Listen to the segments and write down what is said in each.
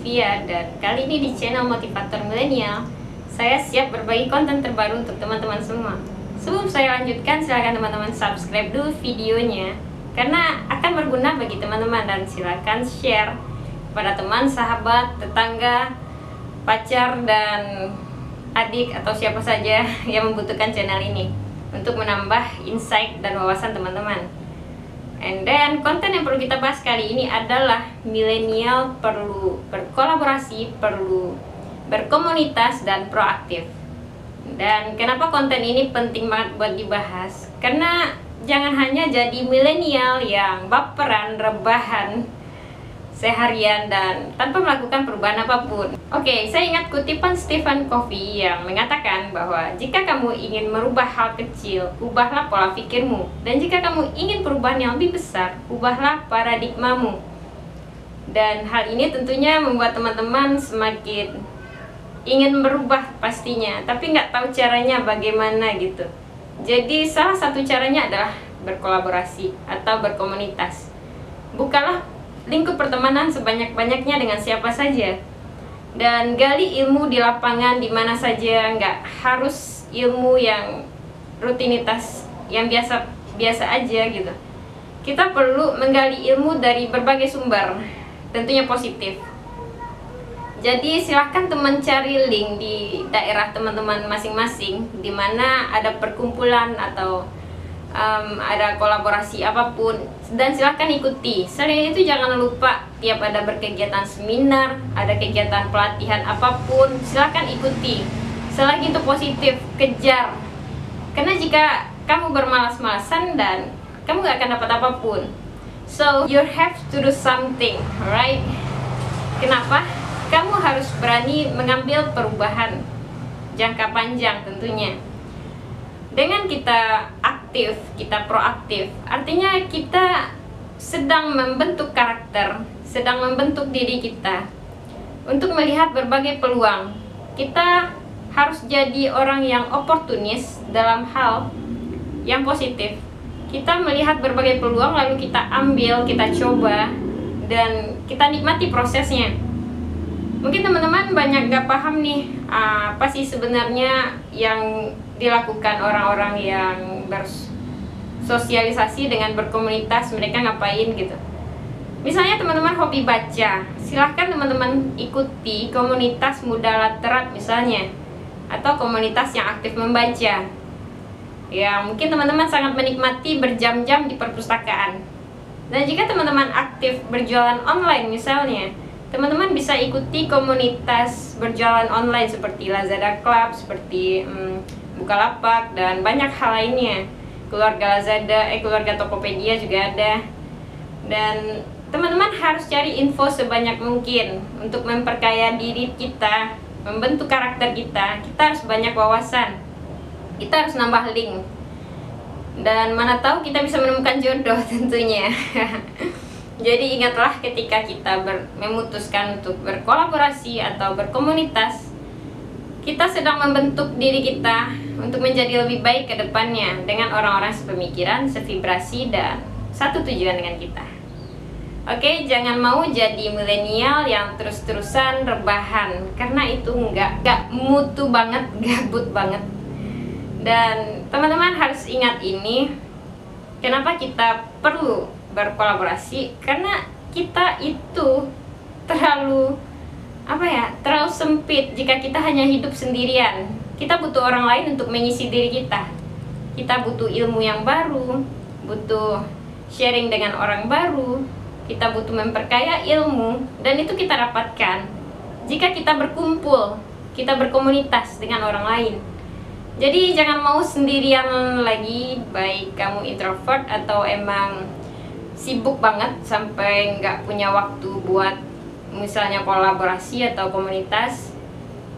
Sylvia, dan kali ini di channel Motivator Milenial saya siap berbagi konten terbaru untuk teman-teman semua. Sebelum saya lanjutkan, silakan teman-teman subscribe dulu videonya karena akan berguna bagi teman-teman, dan silakan share kepada teman, sahabat, tetangga, pacar, dan adik atau siapa saja yang membutuhkan channel ini untuk menambah insight dan wawasan teman-teman. And then, konten yang perlu kita bahas kali ini adalah milenial perlu berkolaborasi, perlu berkomunitas, dan proaktif. Dan kenapa konten ini penting banget buat dibahas? Karena jangan hanya jadi milenial yang baperan, rebahan seharian dan tanpa melakukan perubahan apapun. Oke, saya ingat kutipan Stephen Covey yang mengatakan bahwa jika kamu ingin merubah hal kecil, ubahlah pola pikirmu. Dan jika kamu ingin perubahan yang lebih besar, ubahlah paradigmamu. Dan hal ini tentunya membuat teman-teman semakin ingin berubah pastinya, tapi nggak tahu caranya bagaimana gitu. Jadi salah satu caranya adalah berkolaborasi atau berkomunitas. Bukalah lingkup pertemanan sebanyak-banyaknya dengan siapa saja, dan gali ilmu di lapangan di mana saja. Nggak harus ilmu yang rutinitas yang biasa aja gitu. Kita perlu menggali ilmu dari berbagai sumber, tentunya positif. Jadi silahkan teman cari link di daerah teman-teman masing-masing di mana ada perkumpulan atau ada kolaborasi apapun, dan silahkan ikuti. Selain itu jangan lupa tiap ada berkegiatan seminar, ada kegiatan pelatihan apapun, silahkan ikuti. Selagi itu positif, kejar. Karena jika kamu bermalas-malasan dan kamu gak akan dapat apapun. So you have to do something, right? Kenapa? Kamu harus berani mengambil perubahan jangka panjang tentunya. Dengan kita aktif, kita proaktif, artinya kita sedang membentuk karakter, sedang membentuk diri kita untuk melihat berbagai peluang. Kita harus jadi orang yang oportunis dalam hal yang positif. Kita melihat berbagai peluang lalu kita ambil, kita coba, dan kita nikmati prosesnya. Mungkin teman-teman banyak gak paham nih, apa sih sebenarnya yang dilakukan orang-orang yang bersosialisasi dengan berkomunitas, mereka ngapain gitu. Misalnya teman-teman hobi baca, silahkan teman-teman ikuti komunitas Muda Laterat misalnya, atau komunitas yang aktif membaca. Ya, mungkin teman-teman sangat menikmati berjam-jam di perpustakaan. Dan jika teman-teman aktif berjualan online misalnya, teman-teman bisa ikuti komunitas berjualan online seperti Lazada Club, seperti Bukalapak, dan banyak hal lainnya. Keluarga Lazada, keluarga Tokopedia juga ada. Dan teman-teman harus cari info sebanyak mungkin untuk memperkaya diri kita, membentuk karakter kita. Kita harus banyak wawasan, kita harus nambah link, dan mana tahu kita bisa menemukan jodoh tentunya. Jadi ingatlah ketika kita memutuskan untuk berkolaborasi atau berkomunitas, kita sedang membentuk diri kita untuk menjadi lebih baik ke depannya dengan orang-orang sepemikiran, sevibrasi, dan satu tujuan dengan kita. Oke, jangan mau jadi milenial yang terus-terusan rebahan, karena itu nggak mutu banget, gabut banget. Dan teman-teman harus ingat ini, kenapa kita perlu berkolaborasi, karena kita itu terlalu sempit jika kita hanya hidup sendirian. Kita butuh orang lain untuk mengisi diri kita. Kita butuh ilmu yang baru, butuh sharing dengan orang baru, kita butuh memperkaya ilmu, dan itu kita dapatkan jika kita berkumpul, kita berkomunitas dengan orang lain. Jadi jangan mau sendirian lagi, baik kamu introvert atau emang sibuk banget sampai nggak punya waktu buat misalnya kolaborasi atau komunitas.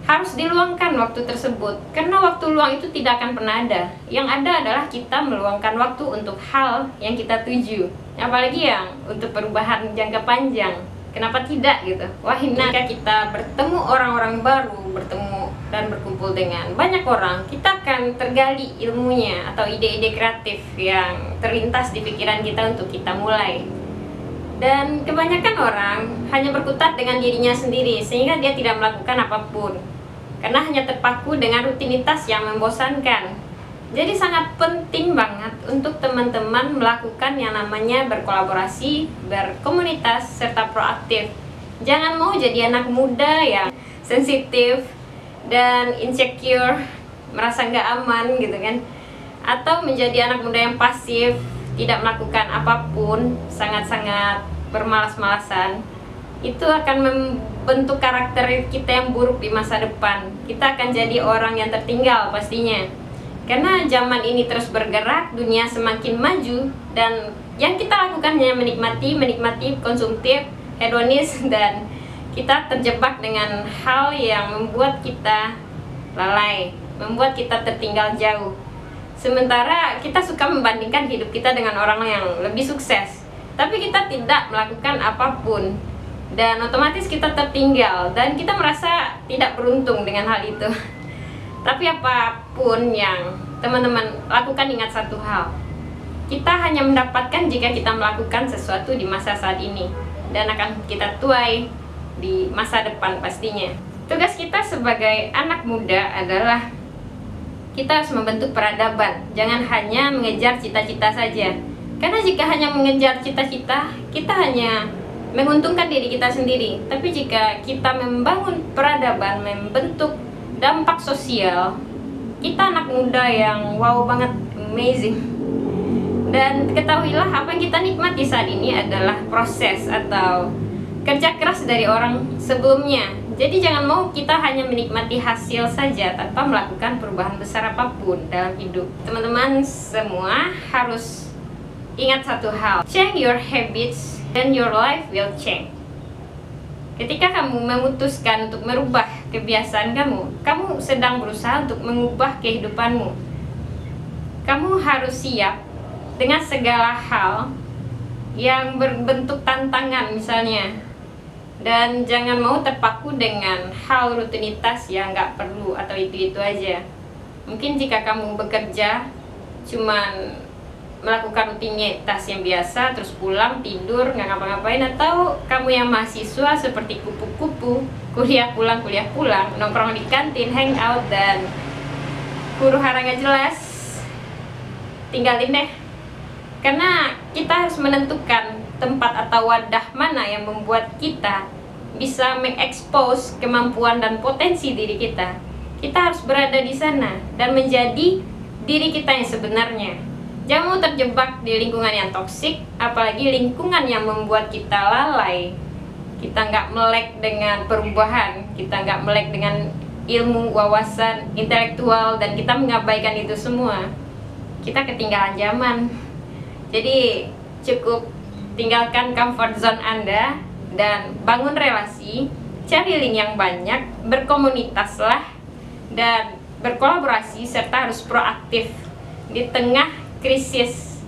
Harus diluangkan waktu tersebut, karena waktu luang itu tidak akan pernah ada. Yang ada adalah kita meluangkan waktu untuk hal yang kita tuju, apalagi yang untuk perubahan jangka panjang. Kenapa tidak gitu? Wah, jika kita bertemu orang-orang baru, bertemu dan berkumpul dengan banyak orang, kita akan tergali ilmunya atau ide-ide kreatif yang terlintas di pikiran kita untuk kita mulai. Dan kebanyakan orang hanya berkutat dengan dirinya sendiri, sehingga dia tidak melakukan apapun karena hanya terpaku dengan rutinitas yang membosankan. Jadi sangat penting banget untuk teman-teman melakukan yang namanya berkolaborasi, berkomunitas, serta proaktif. Jangan mau jadi anak muda yang sensitif dan insecure, merasa nggak aman gitu kan. Atau menjadi anak muda yang pasif, tidak melakukan apapun, sangat-sangat bermalas-malasan. Itu akan membentuk karakter kita yang buruk di masa depan. Kita akan jadi orang yang tertinggal pastinya. Karena zaman ini terus bergerak, dunia semakin maju, dan yang kita lakukan hanya menikmati, konsumtif, hedonis, dan kita terjebak dengan hal yang membuat kita lalai, membuat kita tertinggal jauh. Sementara kita suka membandingkan hidup kita dengan orang yang lebih sukses, tapi kita tidak melakukan apapun, dan otomatis kita tertinggal dan kita merasa tidak beruntung dengan hal itu. Tapi apapun yang teman-teman lakukan, ingat satu hal, kita hanya mendapatkan jika kita melakukan sesuatu di masa saat ini, dan akan kita tuai di masa depan pastinya. Tugas kita sebagai anak muda adalah kita harus membentuk peradaban, jangan hanya mengejar cita-cita saja. Karena jika hanya mengejar cita-cita, kita hanya menguntungkan diri kita sendiri. Tapi jika kita membangun peradaban, membentuk dampak sosial, kita anak muda yang wow banget, amazing. Dan ketahuilah, apa yang kita nikmati saat ini adalah proses atau kerja keras dari orang sebelumnya. Jadi jangan mau kita hanya menikmati hasil saja tanpa melakukan perubahan besar apapun dalam hidup. Teman-teman semua harus ingat satu hal, change your habits and your life will change. Ketika kamu memutuskan untuk merubah kebiasaan kamu sedang berusaha untuk mengubah kehidupanmu. Kamu harus siap dengan segala hal yang berbentuk tantangan misalnya. Dan jangan mau terpaku dengan hal rutinitas yang nggak perlu atau itu-itu aja. Mungkin jika kamu bekerja cuman melakukan rutinitas yang biasa, terus pulang, tidur, nggak ngapa-ngapain. Atau kamu yang mahasiswa seperti kupu-kupu, kuliah pulang, nongkrong di kantin, hangout, dan huru hara nggak jelas, tinggalin deh. Karena kita harus menentukan tempat atau wadah mana yang membuat kita bisa mengekspos kemampuan dan potensi diri kita. Kita harus berada di sana dan menjadi diri kita yang sebenarnya. Jangan mau terjebak di lingkungan yang toksik, apalagi lingkungan yang membuat kita lalai. Kita nggak melek dengan perubahan, kita nggak melek dengan ilmu, wawasan, intelektual, dan kita mengabaikan itu semua. Kita ketinggalan zaman. Jadi cukup tinggalkan comfort zone Anda dan bangun relasi, cari link yang banyak, berkomunitaslah, dan berkolaborasi, serta harus proaktif di tengah krisis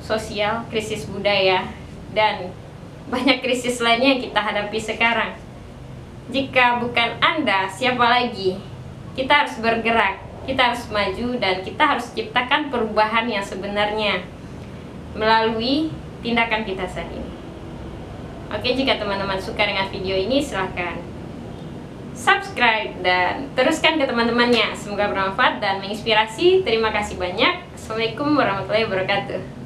sosial, krisis budaya, dan banyak krisis lainnya yang kita hadapi sekarang. Jika bukan Anda, siapa lagi? Kita harus bergerak, kita harus maju, dan kita harus ciptakan perubahan yang sebenarnya melalui tindakan kita saat ini. Oke, jika teman-teman suka dengan video ini, silahkan subscribe dan teruskan ke teman-temannya. Semoga bermanfaat dan menginspirasi. Terima kasih banyak. Assalamualaikum warahmatullahi wabarakatuh.